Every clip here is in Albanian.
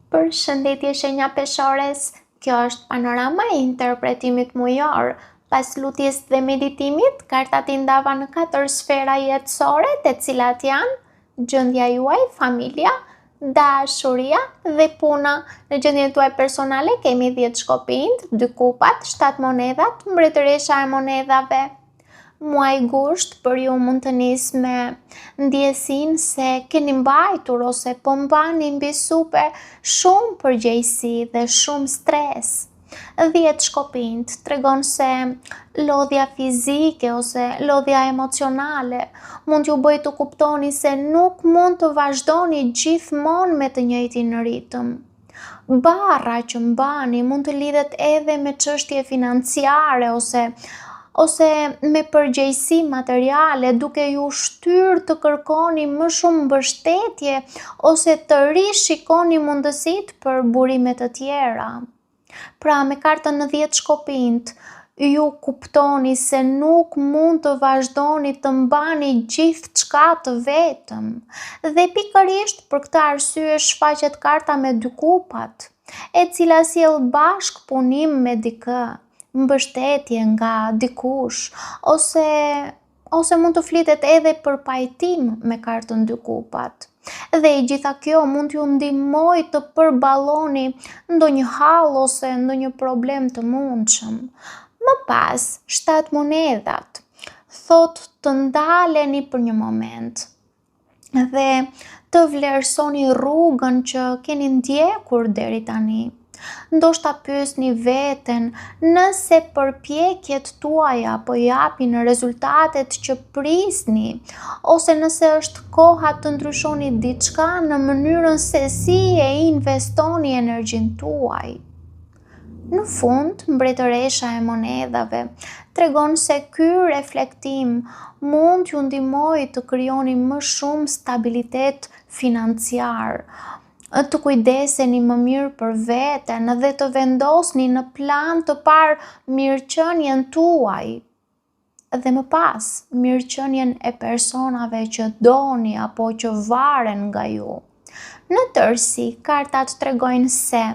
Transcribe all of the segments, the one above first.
Përshëndetje shenja peshores, kjo është panorama e interpretimit mujor. Pas lutjes dhe meditimit, kartat i ndava në 4 sfera jetësore, të cilat janë gjendja juaj, familja, dashuria dhe puna. Në gjendjen tuaj personale kemi 10 shkopind, 2 kupat, 7 monedhat, mbretëresha e monedhave. Muaj gusht për ju mund të nis me ndjesin se keni mbajtur ose po mbani mbi super shumë përgjegjësi dhe shumë stres. 10 shkopind tregon se lodhja fizike ose lodhja emocionale mund t'ju bëjë të kuptoni se nuk mund të vazhdoni gjithmonë me të njëjtin ritëm. Barra që mbani mund të lidhet edhe me çështje financiare ose me përgjegjësi materiale, duke ju shtyrë të kërkoni më shumë mbështetje ose të rishikoni mundësitë për burime të tjera. Pra, me kartën në 10 shkopind, ju kuptoni se nuk mund të vazhdoni të mbani gjithçka të vetëm. Dhe pikërisht për këtë arsye shfaqet karta me 2 kupat, e cila sjell bashk punim me dikë, mbështetje nga dikush, ose mund të flitet edhe për pajtim me kartën 2 kupat. Dhe i gjitha kjo mund t'ju ndihmoj të përballoni ndonjë hall ose ndonjë problem të mundshëm. Më pas, 7 monedhat thot të ndaleni për një moment dhe të vlerësoni rrugën që keni ndjekur deri tani. Ndoshta pyesni veten nëse përpjekjet tuaja po japin rezultatet që prisni, ose nëse është koha të ndryshoni diçka në mënyrën se si e investoni energjinë tuaj. Në fund, mbretëresha e monedhave tregon se ky reflektim mund t'ju ndihmojë të krijoni më shumë stabilitet financiar, të kujdeseni më mirë për veten dhe të vendosni në plan të parë mirëqenien tuaj. Dhe më pas, mirëqenien e personave që doni apo që varen nga ju. Në tërësi, kartat tregojnë se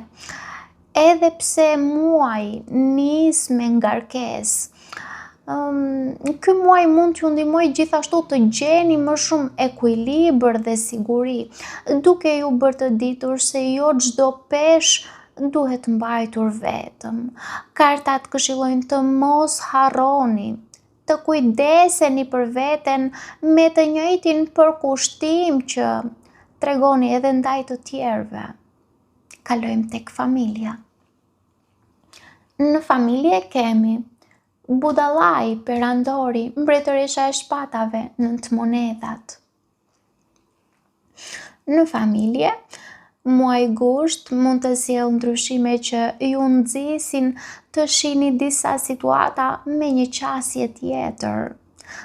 edhe pse muaji nis me ngarkesë, ky muaj mund t'ju ndihmojë gjithashtu të gjeni më shumë ekuilibër dhe siguri, duke ju bërë të ditur se jo çdo peshë duhet mbajtur vetëm. Kartat këshillojnë të mos harroni, të kujdeseni për veten me të njëjtin përkushtim që tregoni edhe ndaj të tjerëve. Kalojmë tek familja. Në familje kemi budallai, perandori, mbretëresha e shpatave, 9 monedhat. Në familje, muaj gusht mund të sjellë ndryshime që ju nxisin të shihni disa situata me një qasje tjetër.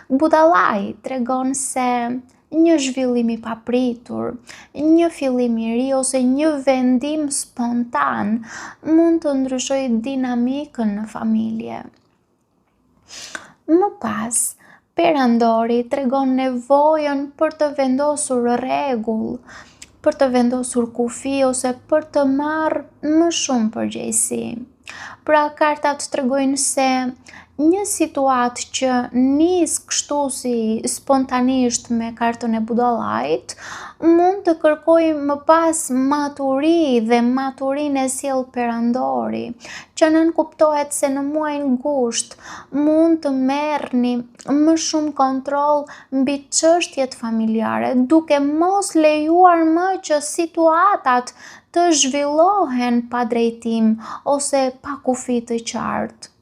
Budallai tregon se një zhvillim i papritur, një fillim i ri ose një vendim spontan mund të ndryshojë dinamikën në familje. Më pas, perandori tregon nevojën për të vendosur rregull, për të vendosur kufi ose për të marrë më shumë përgjegjësi. Pra, kartat tregojnë se një situatë që nis kështu si spontanisht me kartën e budallait mund të kërkojë më pas maturi dhe maturinë e sjell perandori, që nënkuptohet se në muajin gusht mund të merrni më shumë kontroll mbi çështjet familjare, duke mos lejuar më që situatat të zhvillohen pa drejtim ose pa kufi të qartë.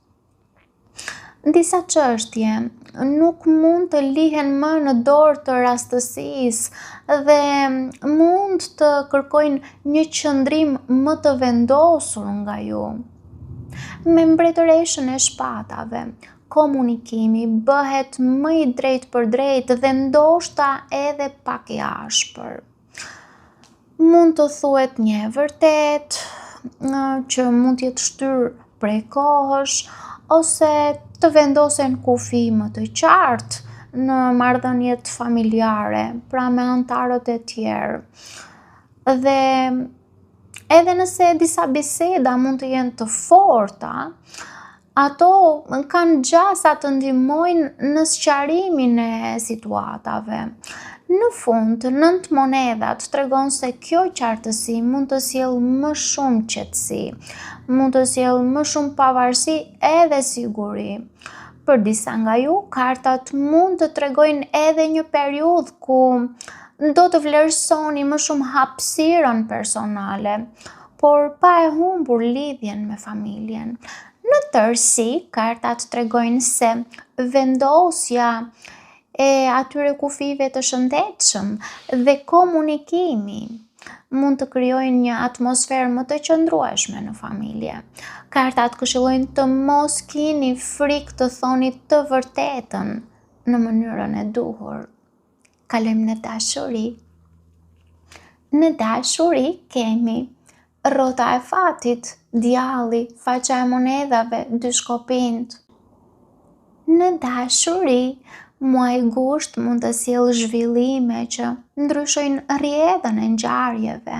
Disa çështje nuk mund të lihen më në dorë të rastësisë dhe mund të kërkojnë një qëndrim më të vendosur nga ju. Me mbretëreshën e shpatave, komunikimi bëhet më i drejtpërdrejtë dhe ndoshta edhe pak i ashpër. Mund të thuhet një e vërtet, që mund t'jetë shtyrë prej kohësh, ose të vendosen kufi më të qartë në marrëdhëniet familjare, pra me anëtarët e tjerë. Dhe Edhe nëse disa biseda mund të jenë të forta, ato kanë gjasa të ndihmojnë në sqarimin e situatave. Në fund, 9 monedat tregon se kjo qartësi mund të sjellë më shumë qetësi, mund të sjellë më shumë pavarësi edhe siguri. Për disa nga ju, kartat mund të tregojnë edhe një periudhë ku do të vlerësoni më shumë hapësirën personale, por pa e humbur lidhjen me familjen. Në tërësi, kartat tregojnë se vendosja e atyre kufive të shëndetshëm dhe komunikimi mund të krijojnë një atmosferë më të qëndrueshme në familje. Kartat këshillojnë të mos kini frikë të thoni të vërtetën në mënyrën e duhur. Kalojmë në dashuri. Në dashuri kemi rrota e fatit, djalli, faqa e monedhave, dy shkopinjt. Në dashuri, muaji gusht mund të sjellë zhvillime që ndryshojnë rrjedhën e ngjarjeve.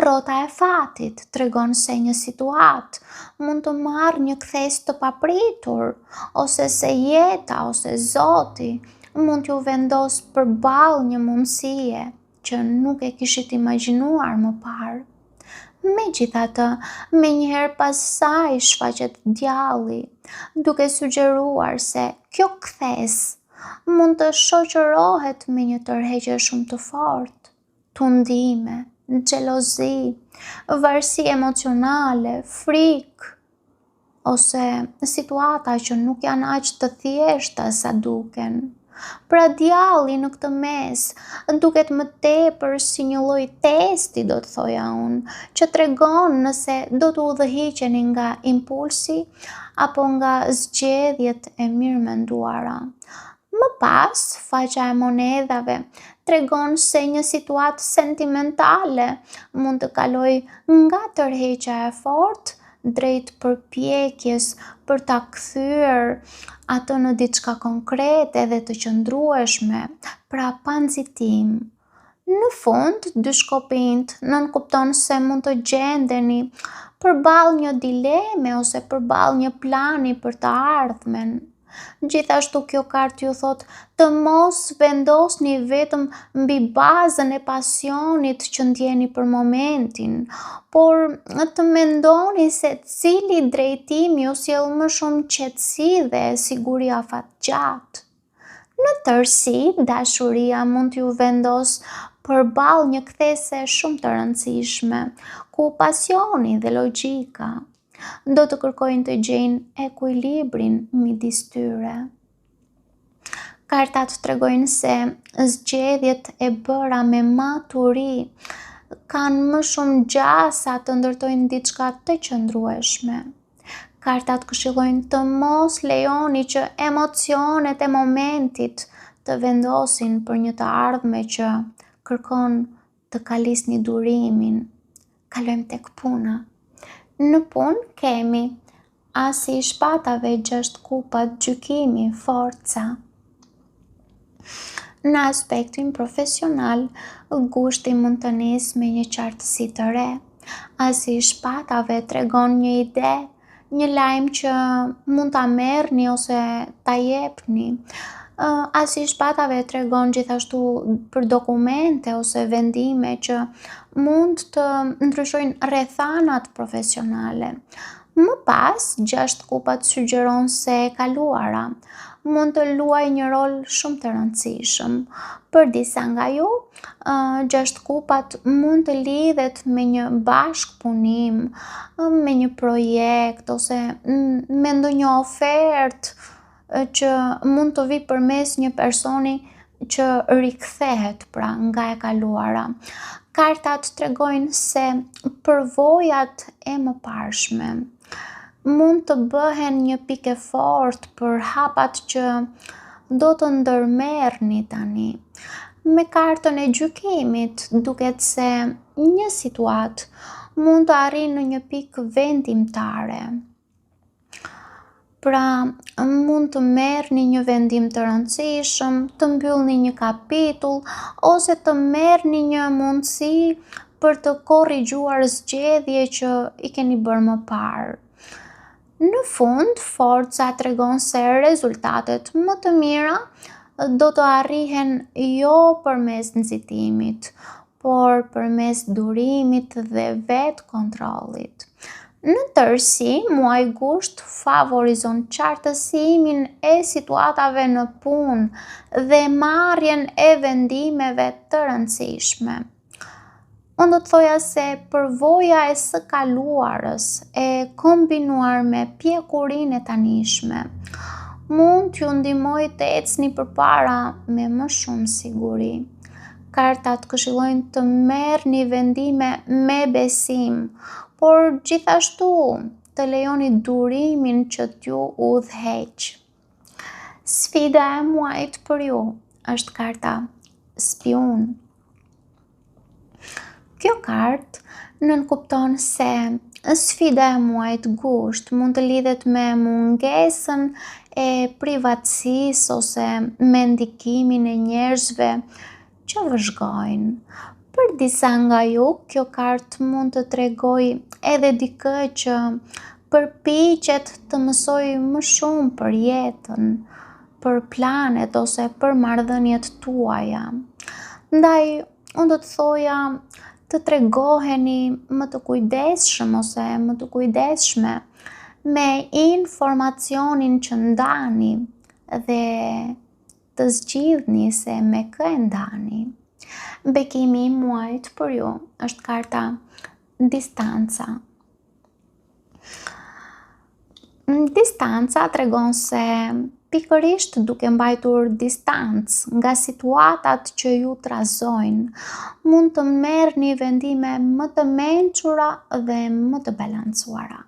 Rrota e fatit tregon se një situatë mund të marrë një kthes të papritur, ose se jeta ose Zoti mund t'ju vendos përballë një mundësie që nuk e kishit imagjinuar më parë. Megjithatë, menjëherë pas saj shfaqet djalli, duke sugjeruar se kjo kthes mund të shoqërohet me një tërheqje shumë të fortë, tundime, xhelozi, varësi emocionale, frikë, ose situata që nuk janë aq të thjeshta sa duken. Pra djalli në këtë mes duket më tepër si një lloj testi, do të thoja unë, që tregon nëse do të udhëhiqeni nga impulsi apo nga zgjedhjet e mirë menduara. Më pas, faqa e monedhave tregon se një situatë sentimentale mund të kalojë nga tërheqja e fortë drejt përpjekjes për ta kthyer atë në diçka konkrete dhe të qëndrueshme, pra pa nxitim. Në fund, dy shkopinjt nënkupton se mund të gjendeni përballë një dileme ose përballë një plani për të ardhmen. Gjithashtu kjo kartë ju thot të mos vendosni vetëm mbi bazën e pasionit që ndjeni për momentin, por të mendoni se cili drejtim ju sjell më shumë qetësi dhe siguri afatgjatë. Në tërësi, dashuria mund t'ju vendos përballë një kthese shumë të rëndësishme, ku pasioni dhe logjika do të kërkojnë të gjejnë ekuilibrin midis tyre. Kartat tregojnë se zgjedhjet e bëra me maturi kanë më shumë gjasa të ndërtojnë diçka të qëndrueshme. Kartat këshillojnë të mos lejoni që emocionet e momentit të vendosin për një të ardhme që kërkon të kalisni durimin. Kalojmë tek puna. Në punë kemi asi i shpatave, 6 kupat, gjykimi, forca. Në aspektin profesional, gushti mund të nisë me një qartësi të re. Asi i shpatave tregon një ide, një lajm që mund ta merrni ose ta jepni. Asi i shpatave tregon gjithashtu për dokumente ose vendime që mund të ndryshojnë rrethanat profesionale. Më pas, 6 kupat sugjeron se e kaluara mund të luajë një rol shumë të rëndësishëm. Për disa nga ju, 6 kupat mund të lidhet me një bashkëpunim, me një projekt ose me ndonjë ofertë që mund të vi përmes një personi që rikthehet pra nga e kaluara. Kartat tregojnë se përvojat e mëparshme mund të bëhen një pikë e fortë për hapat që do të ndërmerrni tani. Me kartën e gjykimit duket se një situatë mund të arrijë në një pikë vendimtare. Pra, mund të merrni një vendim të rëndësishëm, të mbyllni një kapitull ose të merrni një mundësi për të korrigjuar zgjedhje që i keni bërë më parë. Në fund, forca tregon se rezultatet më të mira do të arrihen jo përmes nxitimit, por përmes durimit dhe vetë kontrollit. Në tërësi, muaji gusht favorizon qartësimin e situatave në punë dhe marrjen e vendimeve të rëndësishme. Unë do të thoja se përvoja e së kaluarës e kombinuar me pjekurinë e tanishme mund t'ju ndihmoj të ecni përpara me më shumë siguri. Kartat këshillojnë të merrni vendime me besim, por gjithashtu të lejoni durimin që t'ju udhëheq. Sfida e muajit për ju është karta Spiun. Kjo kartë nënkupton se sfida e muajit gusht mund të lidhet me mungesën e privatësisë ose me ndikimin e njerëzve që vëzhgojnë. Për disa nga ju, kjo kartë mund të tregojë edhe dikë që përpiqet të mësojë më shumë për jetën, për planet ose për marrëdhëniet tuaja. Ndaj, unë do të thoja të tregoheni më të kujdesshëm ose më të kujdesshme me informacionin që ndani dhe të zgjidhni se me kë e ndani. Bekimi i muajit për ju është karta Distanca. Distanca tregon se pikërisht duke mbajtur distancë nga situatat që ju trazojnë, mund të merrni vendime më të mençura dhe më të balancuara.